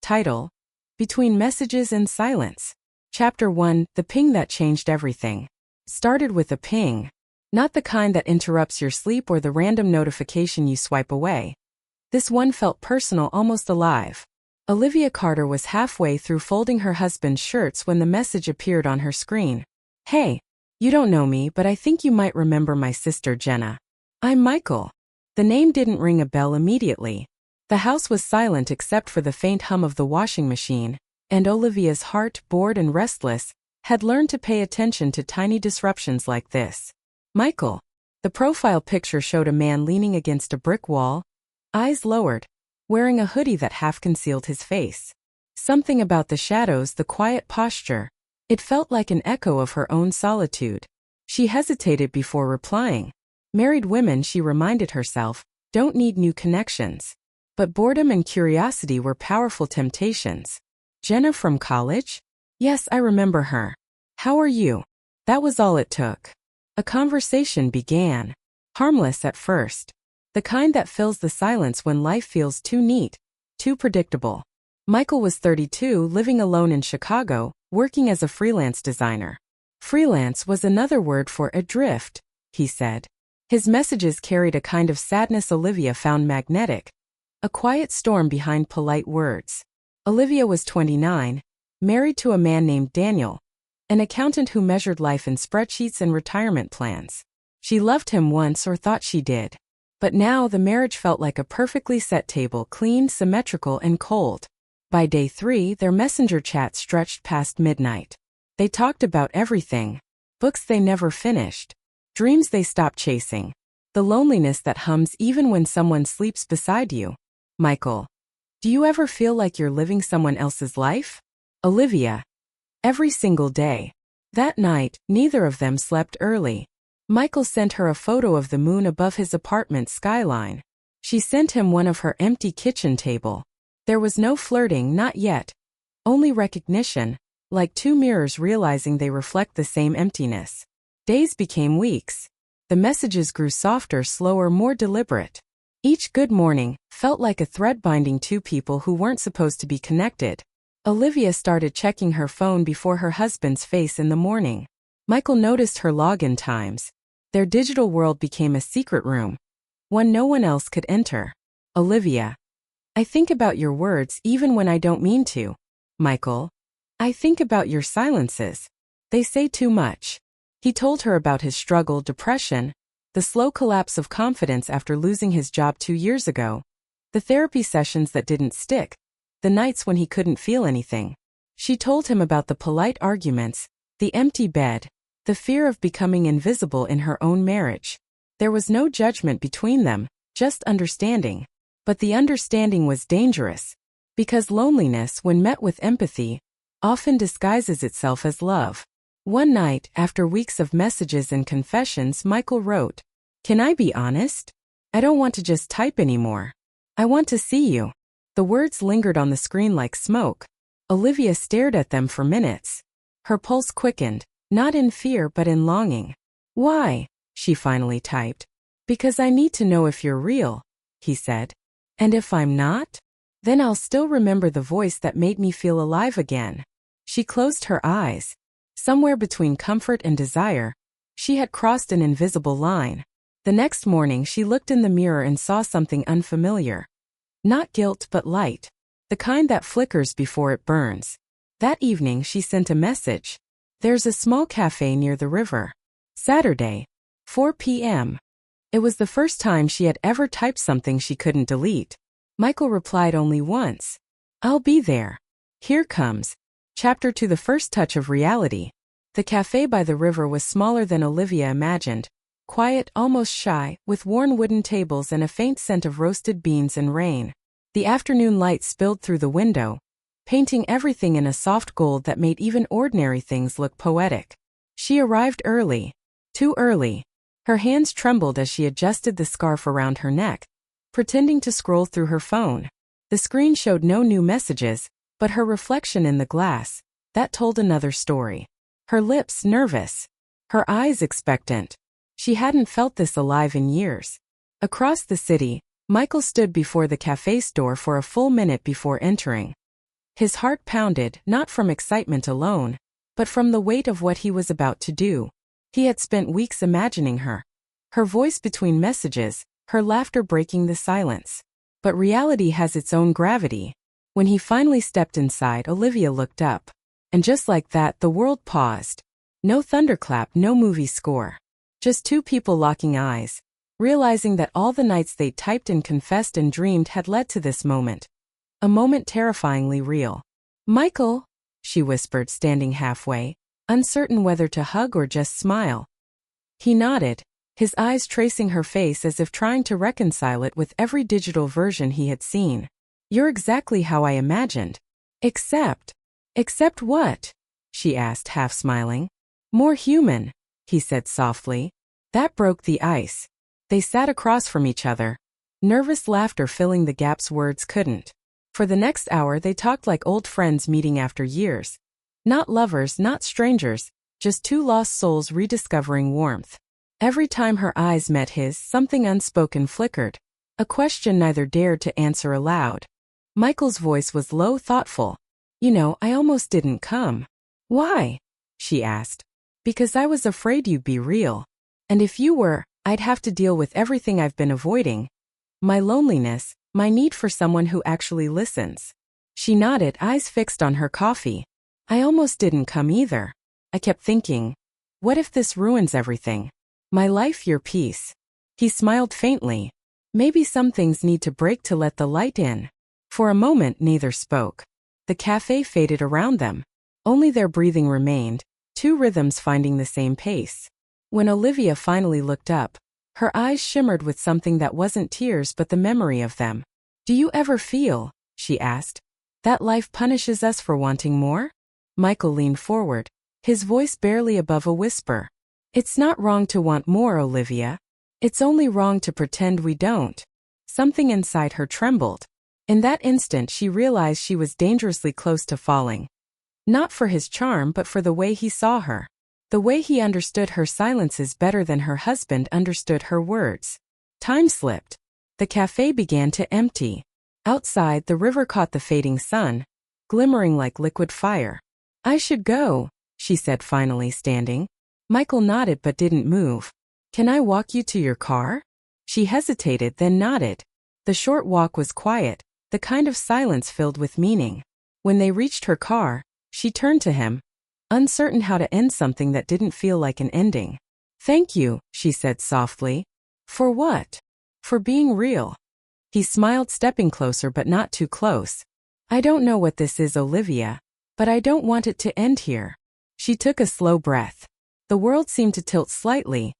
Title: Between Messages and Silence. Chapter 1: The Ping That Changed Everything. Started with a ping. Not the kind that interrupts your sleep or the random notification you swipe away. This one felt personal, almost alive. Olivia Carter was halfway through folding her husband's shirts when the message appeared on her screen. "Hey, you don't know me, but I think you might remember my sister Jenna. I'm Michael." The name didn't ring a bell immediately. The house was silent except for the faint hum of the washing machine, and Olivia's heart, bored and restless, had learned to pay attention to tiny disruptions like this. Michael. The profile picture showed a man leaning against a brick wall, eyes lowered, wearing a hoodie that half concealed his face. Something about the shadows, the quiet posture. It felt like an echo of her own solitude. She hesitated before replying. Married women, she reminded herself, don't need new connections. But boredom and curiosity were powerful temptations. Jenna from college? Yes, I remember her. How are you? That was all it took. A conversation began. Harmless at first. The kind that fills the silence when life feels too neat, too predictable. Michael was 32, living alone in Chicago, working as a freelance designer. Freelance was another word for adrift, he said. His messages carried a kind of sadness Olivia found magnetic. A quiet storm behind polite words. Olivia was 29, married to a man named Daniel, an accountant who measured life in spreadsheets and retirement plans. She loved him once, or thought she did. But now the marriage felt like a perfectly set table, clean, symmetrical, and cold. By day 3, their messenger chat stretched past midnight. They talked about everything. Books they never finished. Dreams they stopped chasing. The loneliness that hums even when someone sleeps beside you. Michael. Do you ever feel like you're living someone else's life? Olivia. Every single day. That night, neither of them slept early. Michael sent her a photo of the moon above his apartment skyline. She sent him one of her empty kitchen table. There was no flirting, not yet. Only recognition, like two mirrors realizing they reflect the same emptiness. Days became weeks. The messages grew softer, slower, more deliberate. Each good morning felt like a thread binding two people who weren't supposed to be connected. Olivia started checking her phone before her husband's face in the morning. Michael noticed her login times. Their digital world became a secret room, one no one else could enter. Olivia. I think about your words even when I don't mean to. Michael. I think about your silences. They say too much. He told her about his struggle, depression, the slow collapse of confidence after losing his job 2 years ago, the therapy sessions that didn't stick, the nights when he couldn't feel anything. She told him about the polite arguments, the empty bed, the fear of becoming invisible in her own marriage. There was no judgment between them, just understanding. But the understanding was dangerous, because loneliness, when met with empathy, often disguises itself as love. One night, after weeks of messages and confessions, Michael wrote, "Can I be honest? I don't want to just type anymore. I want to see you." The words lingered on the screen like smoke. Olivia stared at them for minutes. Her pulse quickened, not in fear but in longing. "Why?" she finally typed. "Because I need to know if you're real," he said. "And if I'm not? Then I'll still remember the voice that made me feel alive again." She closed her eyes. Somewhere between comfort and desire, she had crossed an invisible line. The next morning she looked in the mirror and saw something unfamiliar. Not guilt but light. The kind that flickers before it burns. That evening she sent a message. "There's a small cafe near the river. Saturday, 4 p.m. It was the first time she had ever typed something she couldn't delete. Michael replied only once. "I'll be there." Here comes Chapter 2: The First Touch of Reality. The cafe by the river was smaller than Olivia imagined. Quiet, almost shy, with worn wooden tables and a faint scent of roasted beans and rain. The afternoon light spilled through the window, painting everything in a soft gold that made even ordinary things look poetic. She arrived early. Too early. Her hands trembled as she adjusted the scarf around her neck, pretending to scroll through her phone. The screen showed no new messages, but her reflection in the glass, that told another story. Her lips nervous. Her eyes expectant. She hadn't felt this alive in years. Across the city, Michael stood before the cafe's door for a full minute before entering. His heart pounded, not from excitement alone, but from the weight of what he was about to do. He had spent weeks imagining her. Her voice between messages, her laughter breaking the silence. But reality has its own gravity. When he finally stepped inside, Olivia looked up. And just like that, the world paused. No thunderclap, no movie score. Just two people locking eyes, realizing that all the nights they typed and confessed and dreamed had led to this moment. A moment terrifyingly real. "Michael," she whispered, standing halfway, uncertain whether to hug or just smile. He nodded, his eyes tracing her face as if trying to reconcile it with every digital version he had seen. "You're exactly how I imagined." Except what?" she asked, half smiling. "More human," he said softly. That broke the ice. They sat across from each other, nervous laughter filling the gaps words couldn't. For the next hour they talked like old friends meeting after years. Not lovers, not strangers, just two lost souls rediscovering warmth. Every time her eyes met his, something unspoken flickered, a question neither dared to answer aloud. Michael's voice was low, thoughtful. "You know, I almost didn't come." "Why?" she asked. "Because I was afraid you'd be real. And if you were, I'd have to deal with everything I've been avoiding. My loneliness, my need for someone who actually listens." She nodded, eyes fixed on her coffee. "I almost didn't come either. I kept thinking, what if this ruins everything? My life, your peace." He smiled faintly. "Maybe some things need to break to let the light in." For a moment neither spoke. The cafe faded around them. Only their breathing remained, two rhythms finding the same pace. When Olivia finally looked up, her eyes shimmered with something that wasn't tears but the memory of them. "Do you ever feel," she asked, "that life punishes us for wanting more?" Michael leaned forward, his voice barely above a whisper. "It's not wrong to want more, Olivia. It's only wrong to pretend we don't." Something inside her trembled. In that instant she realized she was dangerously close to falling. Not for his charm but for the way he saw her. The way he understood her silences better than her husband understood her words. Time slipped. The cafe began to empty. Outside, the river caught the fading sun, glimmering like liquid fire. "I should go," she said, finally standing. Michael nodded but didn't move. "Can I walk you to your car?" She hesitated, then nodded. The short walk was quiet, the kind of silence filled with meaning. When they reached her car, she turned to him, uncertain how to end something that didn't feel like an ending. "Thank you," she said softly. "For what?" "For being real." He smiled, stepping closer but not too close. "I don't know what this is, Olivia, but I don't want it to end here." She took a slow breath. The world seemed to tilt slightly,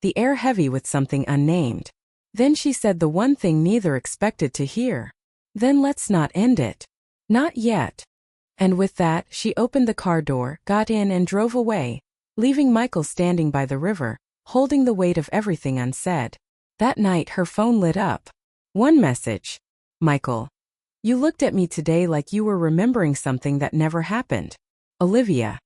the air heavy with something unnamed. Then she said the one thing neither expected to hear. "Then let's not end it." "Not yet." And with that, she opened the car door, got in and drove away, leaving Michael standing by the river, holding the weight of everything unsaid. That night her phone lit up. One message. "Michael, you looked at me today like you were remembering something that never happened." Olivia.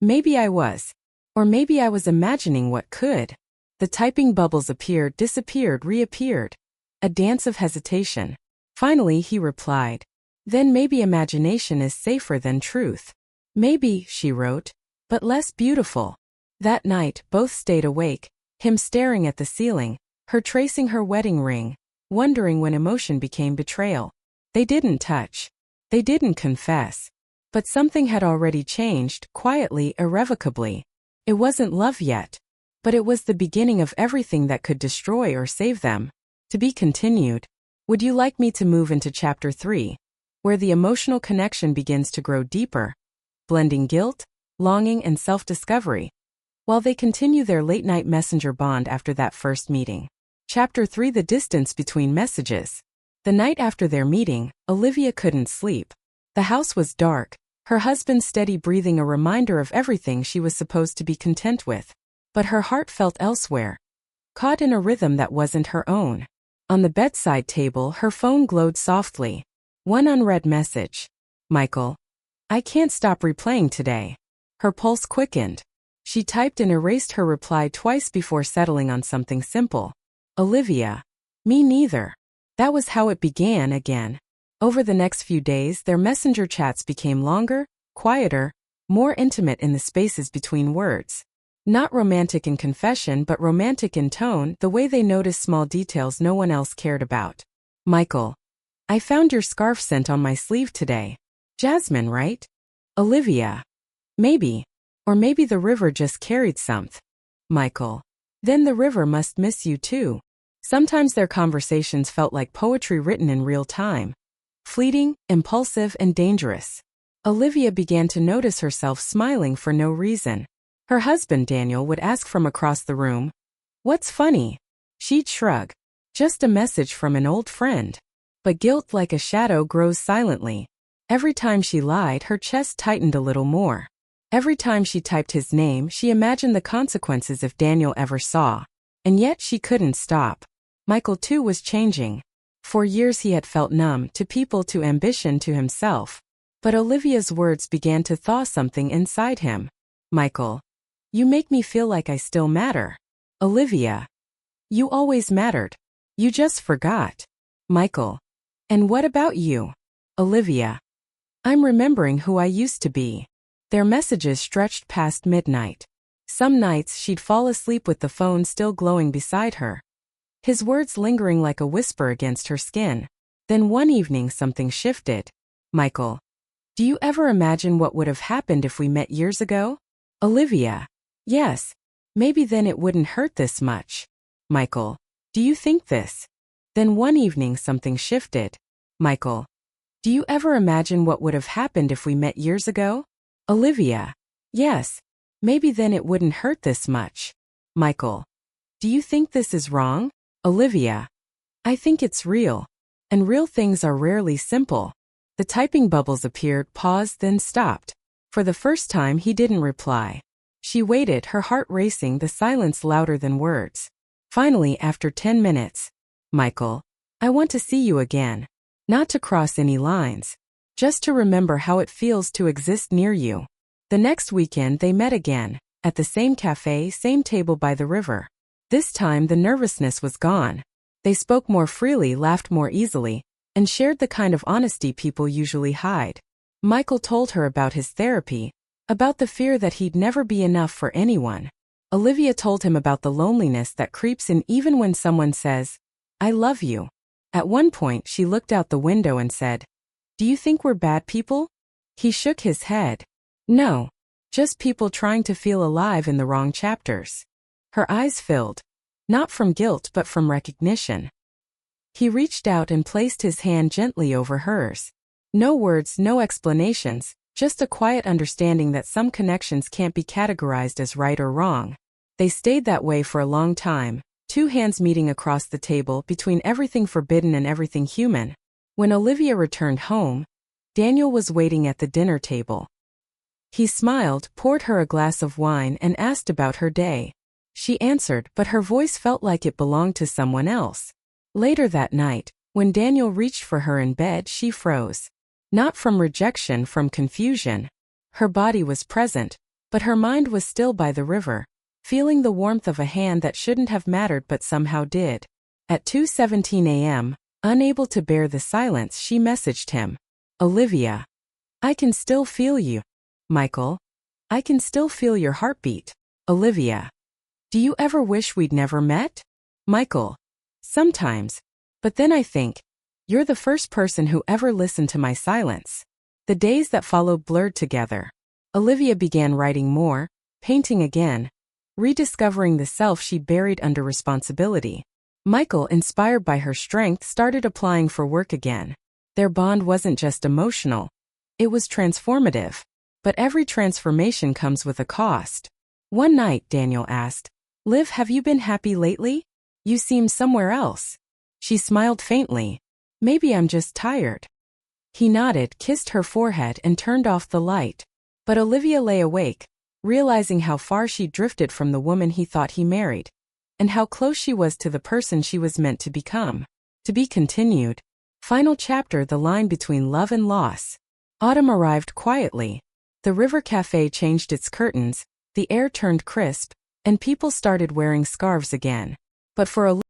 Maybe I was. Or maybe I was imagining what could. The typing bubbles appeared, disappeared, reappeared. A dance of hesitation. Finally he replied. "Then maybe imagination is safer than truth." "Maybe," she wrote, "but less beautiful." That night, both stayed awake, him staring at the ceiling, her tracing her wedding ring, wondering when emotion became betrayal. They didn't touch. They didn't confess. But something had already changed, quietly, irrevocably. It wasn't love yet. But it was the beginning of everything that could destroy or save them. To be continued. Would you like me to move into Chapter 3, where the emotional connection begins to grow deeper, blending guilt, longing, and self-discovery, while they continue their late-night messenger bond after that first meeting? Chapter 3: The Distance Between Messages. The night after their meeting, Olivia couldn't sleep. The house was dark, her husband's steady breathing a reminder of everything she was supposed to be content with. But her heart felt elsewhere, caught in a rhythm that wasn't her own. On the bedside table, her phone glowed softly. One unread message. "Michael, I can't stop replaying today." Her pulse quickened. She typed and erased her reply twice before settling on something simple. "Olivia. Me neither." That was how it began again. Over the next few days, their messenger chats became longer, quieter, more intimate in the spaces between words. Not romantic in confession but romantic in tone, the way they noticed small details no one else cared about. Michael. I found your scarf scent on my sleeve today. Jasmine, right? Olivia. Maybe. Or maybe the river just carried something. Michael. Then the river must miss you too. Sometimes their conversations felt like poetry written in real time. Fleeting, impulsive, and dangerous. Olivia began to notice herself smiling for no reason. Her husband Daniel would ask from across the room, "What's funny?" She'd shrug. "Just a message from an old friend." But guilt like a shadow grows silently. Every time she lied, her chest tightened a little more. Every time she typed his name, she imagined the consequences if Daniel ever saw. And yet she couldn't stop. Michael too was changing. For years he had felt numb to people, to ambition, to himself. But Olivia's words began to thaw something inside him. Michael. You make me feel like I still matter. Olivia. You always mattered. You just forgot. Michael. And what about you? Olivia. I'm remembering who I used to be. Their messages stretched past midnight. Some nights she'd fall asleep with the phone still glowing beside her. His words lingering like a whisper against her skin. Then one evening something shifted. Michael. Do you ever imagine what would have happened if we met years ago? Olivia. Yes. Maybe then it wouldn't hurt this much. Michael. Do you think this? Then one evening something shifted. Michael. Do you ever imagine what would have happened if we met years ago? Olivia. Yes. Maybe then it wouldn't hurt this much. Michael. Do you think this is wrong? Olivia. I think it's real. And real things are rarely simple. The typing bubbles appeared, paused, then stopped. For the first time he didn't reply. She waited, her heart racing, the silence louder than words. Finally, after 10 minutes. Michael. I want to see you again. Not to cross any lines. Just to remember how it feels to exist near you. The next weekend they met again. At the same cafe, same table by the river. This time the nervousness was gone. They spoke more freely, laughed more easily, and shared the kind of honesty people usually hide. Michael told her about his therapy, about the fear that he'd never be enough for anyone. Olivia told him about the loneliness that creeps in even when someone says, I love you. At one point she looked out the window and said, Do you think we're bad people? He shook his head. No. Just people trying to feel alive in the wrong chapters. Her eyes filled. Not from guilt but from recognition. He reached out and placed his hand gently over hers. No words, no explanations, just a quiet understanding that some connections can't be categorized as right or wrong. They stayed that way for a long time, two hands meeting across the table between everything forbidden and everything human. When Olivia returned home, Daniel was waiting at the dinner table. He smiled, poured her a glass of wine, and asked about her day. She answered, but her voice felt like it belonged to someone else. Later that night, when Daniel reached for her in bed, she froze. Not from rejection, from confusion. Her body was present, but her mind was still by the river, feeling the warmth of a hand that shouldn't have mattered but somehow did. At 2:17 a.m., unable to bear the silence, she messaged him. Olivia. I can still feel you. Michael. I can still feel your heartbeat. Olivia. Do you ever wish we'd never met? Michael. Sometimes. But then I think, you're the first person who ever listened to my silence. The days that followed blurred together. Olivia began writing more, painting again, rediscovering the self she buried under responsibility. Michael, inspired by her strength, started applying for work again. Their bond wasn't just emotional. It was transformative. But every transformation comes with a cost. One night, Daniel asked, Liv, have you been happy lately? You seem somewhere else. She smiled faintly. Maybe I'm just tired. He nodded, kissed her forehead, and turned off the light. But Olivia lay awake, realizing how far she drifted from the woman he thought he married, and how close she was to the person she was meant to become. To be continued. Final chapter: the line between love and loss. Autumn arrived quietly. The river cafe changed its curtains, the air turned crisp, and people started wearing scarves again. But for